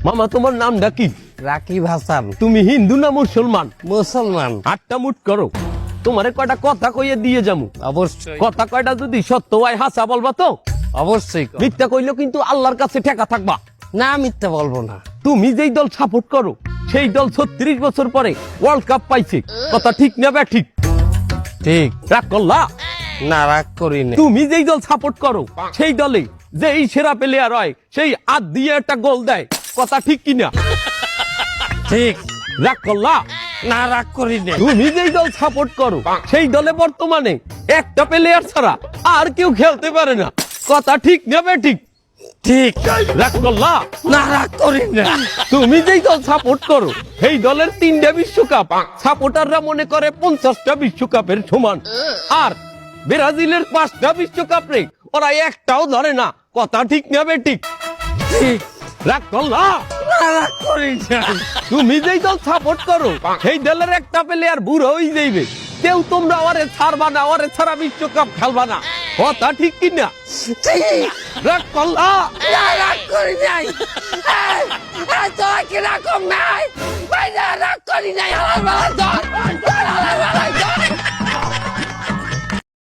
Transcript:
মামা তোমার নামটা কি? রাকিব হাসান। তুমি হিন্দু না মুসলমান? মুসলমান। আটটা মুট করো, তোমারে কয়টা কথা কইয়ে দিয়ে যামু। অবশ্যই কথা কয়টা যদি সত্য হয় হাসা বলবা তো? অবশ্যই। মিথ্যা কইলেও কিন্তু আল্লাহর কাছে ঠেকা থাকবা। না মিথ্যা বলবো না। তুমি যেই দল সাপোর্ট করো সেই দল 36 বছর পরে ওয়ার্ল্ড কাপ পাইছে, কথা ঠিক না বে ঠিক? ঠিক। রাগ করলা? না রাগ করি না। তুমি যেই দল সাপোর্ট করো সেই দলে যেই সেরা প্লেয়ার হয় সেই হাত দিয়ে একটা গোল দেয়, কথা ঠিক কিনা? ঠিক। রাগ করলা? না রাগ করি না। তুমি যেই দল সাপোর্ট করো সেই দলে বর্তমানে একটা প্লেয়ার ছাড়া আর কেউ খেলতে পারে না, কথা ঠিক না বে ঠিক? ঠিক। রাগ করলা? না রাগ করি না। তুমি যেই দল সাপোর্ট করো সেই দলের 3টা বিশ্বকাপ সাপোর্টাররা মনে করে 50টা বিশ্বকাপের সমান, আর ব্রাজিলের 5টা বিশ্বকাপ রে ওরা একটাও ধরে না, কথা ঠিক না বে ঠিক? ঠিক। রাগ করলা? না রাগ করি না। তুমি যেই দল সাপোর্ট করো সেই দলের একটা প্লেয়ার বুড়ো হয়ে যাইবে, কেউ তোমরা ওরে ছাড়বা না, ওরে ছাড়া বিশ্বকাপ খেলবা না, কথা ঠিক কিনা? ঠিক। রাগ করলা? না রাগ করি নাই। তোরা কি রাগ নাই? রাগ করি নাই। আমার বেলা